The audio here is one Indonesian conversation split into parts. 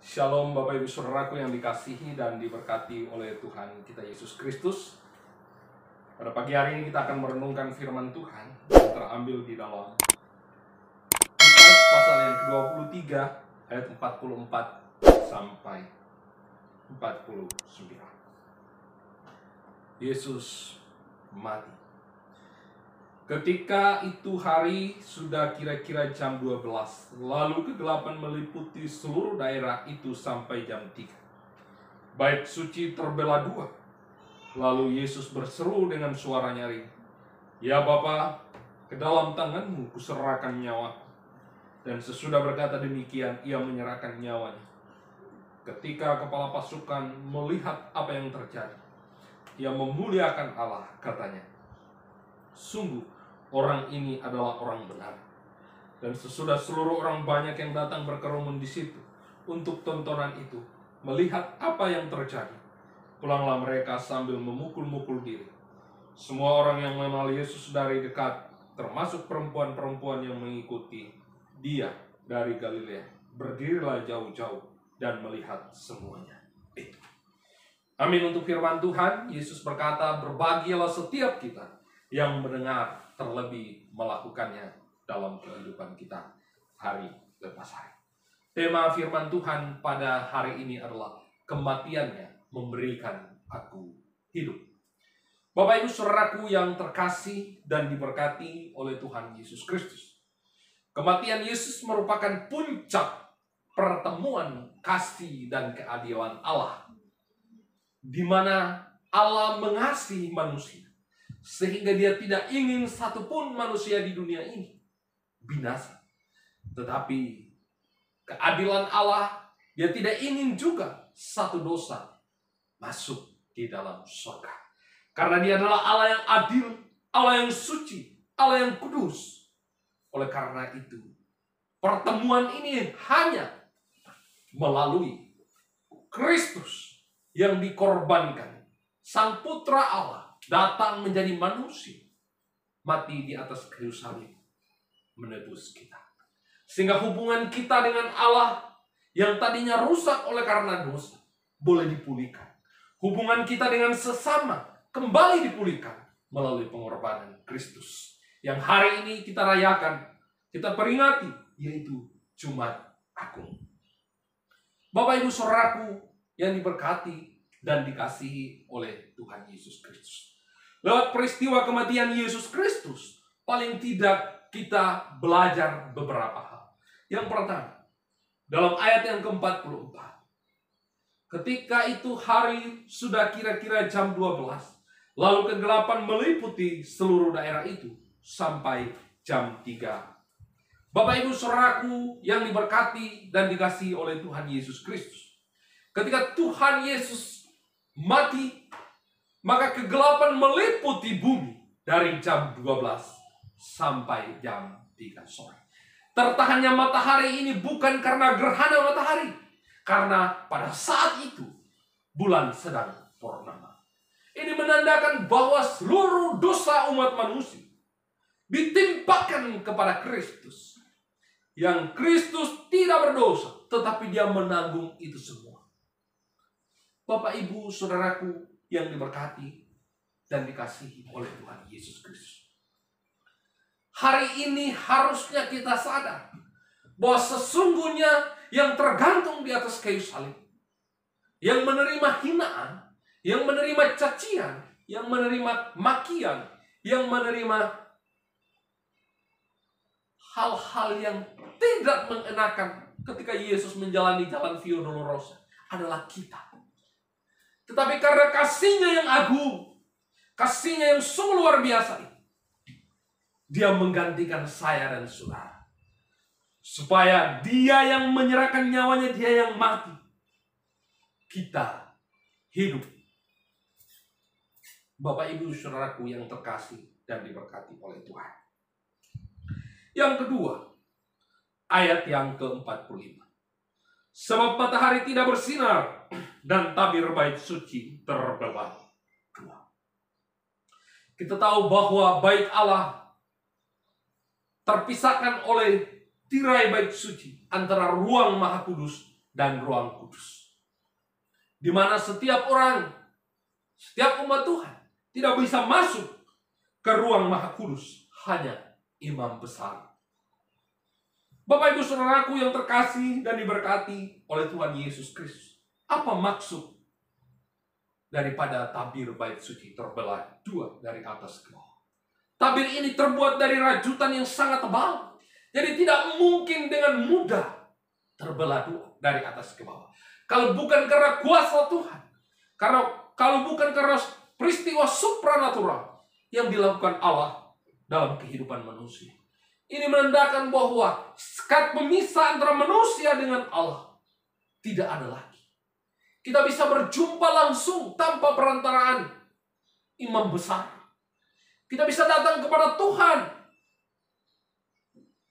Shalom Bapak Ibu Saudaraku yang dikasihi dan diberkati oleh Tuhan kita Yesus Kristus. Pada pagi hari ini kita akan merenungkan firman Tuhan yang terambil di dalam Lukas pasal yang ke-23 ayat 44 sampai 49. Yesus mati. Ketika itu hari sudah kira-kira jam 12, lalu kegelapan meliputi seluruh daerah itu sampai jam 3. Bait suci terbelah dua. Lalu Yesus berseru dengan suara nyaring, "Ya Bapa, ke dalam tanganmu kuserahkan nyawaku." Dan sesudah berkata demikian, ia menyerahkan nyawanya. Ketika kepala pasukan melihat apa yang terjadi, ia memuliakan Allah, katanya, "Sungguh, orang ini adalah orang benar." Dan sesudah seluruh orang banyak yang datang berkerumun di situ untuk tontonan itu, melihat apa yang terjadi, pulanglah mereka sambil memukul-mukul diri. Semua orang yang mengenal Yesus dari dekat, termasuk perempuan-perempuan yang mengikuti Dia dari Galilea, berdirilah jauh-jauh dan melihat semuanya itu. Amin untuk firman Tuhan. Yesus berkata, "Berbahagialah setiap kita yang mendengar, terlebih melakukannya dalam kehidupan kita hari lepas hari." Tema firman Tuhan pada hari ini adalah kematiannya memberikan aku hidup. Bapak Ibu Saudaraku yang terkasih dan diberkati oleh Tuhan Yesus Kristus, kematian Yesus merupakan puncak pertemuan kasih dan keadilan Allah, di mana Allah mengasihi manusia sehingga Dia tidak ingin satupun manusia di dunia ini binasa. Tetapi keadilan Allah, Dia tidak ingin juga satu dosa masuk di dalam surga. Karena Dia adalah Allah yang adil, Allah yang suci, Allah yang kudus. Oleh karena itu, pertemuan ini hanya melalui Kristus yang dikorbankan. Sang Putra Allah datang menjadi manusia, mati di atas kayu salib, menebus kita. Sehingga hubungan kita dengan Allah yang tadinya rusak oleh karena dosa, boleh dipulihkan. Hubungan kita dengan sesama kembali dipulihkan melalui pengorbanan Kristus, yang hari ini kita rayakan, kita peringati, yaitu Jumat Agung. Bapak Ibu Saudaraku yang diberkati dan dikasihi oleh Tuhan Yesus Kristus. Lewat peristiwa kematian Yesus Kristus, paling tidak kita belajar beberapa hal. Yang pertama, dalam ayat yang ke-44, ketika itu hari sudah kira-kira jam 12, lalu kegelapan meliputi seluruh daerah itu sampai jam 3. Bapak Ibu Saudaraku yang diberkati dan dikasihi oleh Tuhan Yesus Kristus, ketika Tuhan Yesus mati, maka kegelapan meliputi bumi dari jam 12 sampai jam 3 sore. Tertahannya matahari ini bukan karena gerhana matahari, karena pada saat itu bulan sedang purnama. Ini menandakan bahwa seluruh dosa umat manusia ditimpakan kepada Kristus, yang Kristus tidak berdosa, tetapi Dia menanggung itu semua. Bapak Ibu Saudaraku yang diberkati dan dikasihi oleh Tuhan Yesus Kristus, hari ini harusnya kita sadar bahwa sesungguhnya yang tergantung di atas kayu salib, yang menerima hinaan, yang menerima cacian, yang menerima makian, yang menerima hal-hal yang tidak mengenakan ketika Yesus menjalani jalan Via Dolorosa adalah kita. Tetapi karena kasih-Nya yang agung, kasih-Nya yang sungguh luar biasa, Dia menggantikan saya dan saudara, supaya Dia yang menyerahkan nyawanya, Dia yang mati, kita hidup. Bapak Ibu Saudaraku yang terkasih dan diberkati oleh Tuhan. Yang kedua, ayat yang ke-45. Sebab matahari tidak bersinar dan tabir bait suci terbelah dua. Kita tahu bahwa bait Allah terpisahkan oleh tirai bait suci antara ruang Maha Kudus dan ruang kudus. Di mana setiap orang, setiap umat Tuhan tidak bisa masuk ke ruang maha kudus, hanya imam besar. Bapak Ibu Saudaraku yang terkasih dan diberkati oleh Tuhan Yesus Kristus, apa maksud daripada tabir bait suci terbelah dua dari atas ke bawah? Tabir ini terbuat dari rajutan yang sangat tebal, jadi tidak mungkin dengan mudah terbelah dua dari atas ke bawah. Kalau bukan karena kuasa Tuhan, kalau bukan karena peristiwa supranatural yang dilakukan Allah dalam kehidupan manusia. Ini menandakan bahwa sekat pemisah antara manusia dengan Allah tidak ada lagi. Kita bisa berjumpa langsung tanpa perantaraan imam besar. Kita bisa datang kepada Tuhan,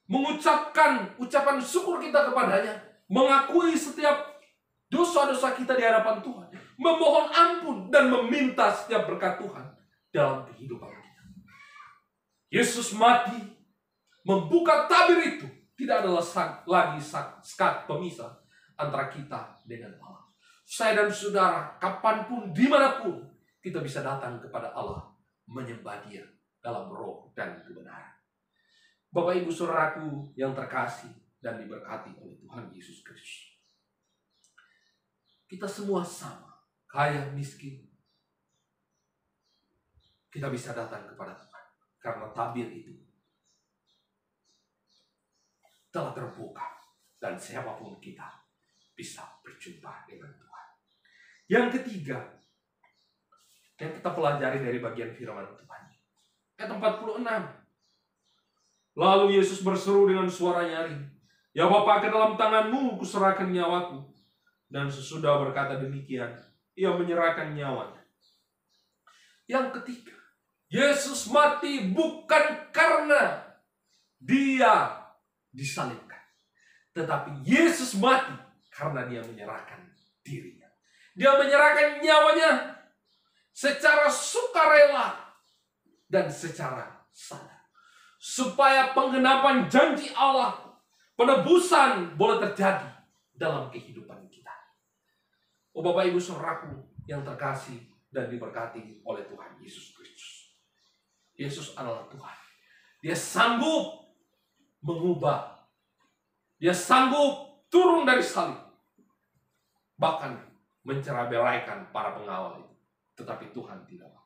mengucapkan ucapan syukur kita kepadanya, mengakui setiap dosa-dosa kita di hadapan Tuhan, memohon ampun dan meminta setiap berkat Tuhan dalam kehidupan kita. Yesus mati membuka tabir itu, tidak ada lagi sekat pemisah antara kita dengan Allah. Saya dan saudara, kapanpun, dimanapun, kita bisa datang kepada Allah, menyembah Dia dalam roh dan kebenaran. Bapak Ibu Saudaraku yang terkasih dan diberkati oleh Tuhan Yesus Kristus, kita semua sama, kaya miskin, kita bisa datang kepada Tuhan karena tabir itu telah terbuka dan siapapun kita bisa berjumpa dengan Tuhan. Yang ketiga yang kita pelajari dari bagian firman Tuhan, ayat 46. Lalu Yesus berseru dengan suara nyaring, "Ya Bapa, ke dalam tanganmu kuserahkan nyawaku." Dan sesudah berkata demikian, Ia menyerahkan nyawanya. Yang ketiga, Yesus mati bukan karena Dia disalibkan, tetapi Yesus mati karena Dia menyerahkan dirinya. Dia menyerahkan nyawanya secara sukarela dan secara sadar, supaya penggenapan janji Allah, penebusan boleh terjadi dalam kehidupan kita. Oh Bapak Ibu Saudaraku yang terkasih dan diberkati oleh Tuhan Yesus Kristus, Yesus adalah Tuhan. Dia sanggup mengubah, Dia sanggup turun dari salib, bahkan mencerabelaikan para pengawal itu. Tetapi Tuhan tidak mau.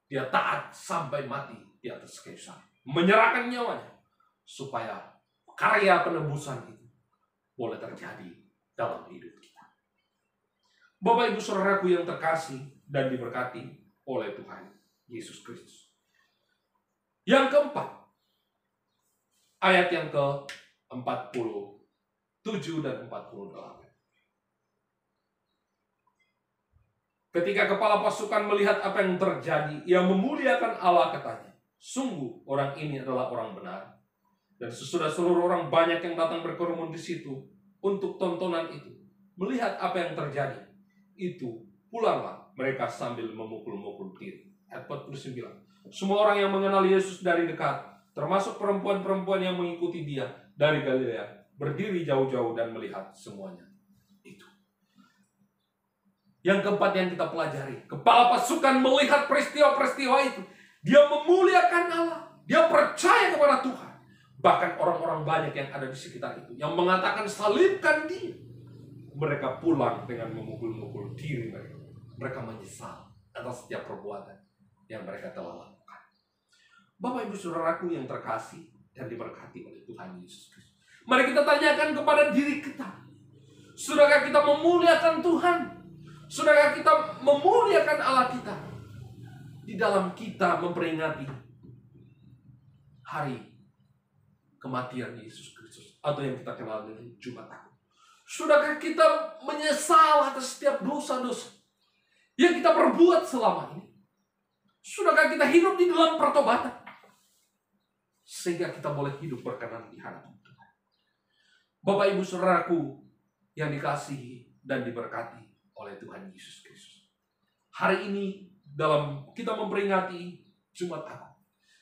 Dia taat sampai mati di atas kayu salib, menyerahkan nyawanya supaya karya penebusan itu boleh terjadi dalam hidup kita. Bapak Ibu Saudaraku yang terkasih dan diberkati oleh Tuhan Yesus Kristus. Yang keempat, ayat yang ke-47 dan 48. Ketika kepala pasukan melihat apa yang terjadi, ia memuliakan Allah, katanya, "Sungguh orang ini adalah orang benar." Dan sesudah seluruh orang banyak yang datang berkerumun di situ untuk tontonan itu, melihat apa yang terjadi, itu pulanglah mereka sambil memukul-mukul diri. Ayat 49. Semua orang yang mengenal Yesus dari dekat, termasuk perempuan-perempuan yang mengikuti Dia dari Galilea, berdiri jauh-jauh dan melihat semuanya itu. Yang keempat yang kita pelajari, kepala pasukan melihat peristiwa-peristiwa itu. Dia memuliakan Allah. Dia percaya kepada Tuhan. Bahkan orang-orang banyak yang ada di sekitar itu, yang mengatakan salibkan Dia, mereka pulang dengan memukul-mukul diri mereka. Mereka menyesal atas setiap perbuatan yang mereka telah lakukan. Bapak Ibu Saudaraku yang terkasih dan diberkati oleh Tuhan Yesus Kristus, mari kita tanyakan kepada diri kita, sudahkah kita memuliakan Tuhan? Sudahkah kita memuliakan Allah kita di dalam kita memperingati hari kematian Yesus Kristus, atau yang kita kenal dengan Jumat Agung? Sudahkah kita menyesal atas setiap dosa-dosa yang kita perbuat selama ini? Sudahkah kita hidup di dalam pertobatan sehingga kita boleh hidup berkenan di hadapan Tuhan? Bapak Ibu Saudaraku yang dikasihi dan diberkati oleh Tuhan Yesus Kristus, hari ini dalam kita memperingati Jumat Agung,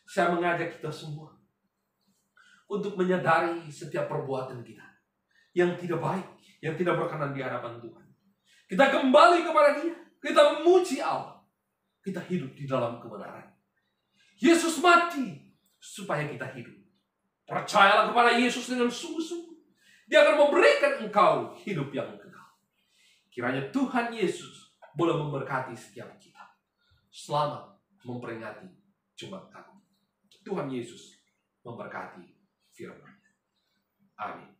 saya mengajak kita semua untuk menyadari setiap perbuatan kita yang tidak baik, yang tidak berkenan di hadapan Tuhan. Kita kembali kepada Dia. Kita memuji Allah. Kita hidup di dalam kebenaran. Yesus mati supaya kita hidup. Percayalah kepada Yesus dengan sungguh-sungguh. Dia akan memberikan engkau hidup yang kekal. Kiranya Tuhan Yesus boleh memberkati setiap kita. Selamat memperingati Jumat Agung. Tuhan Yesus memberkati firman. Amin.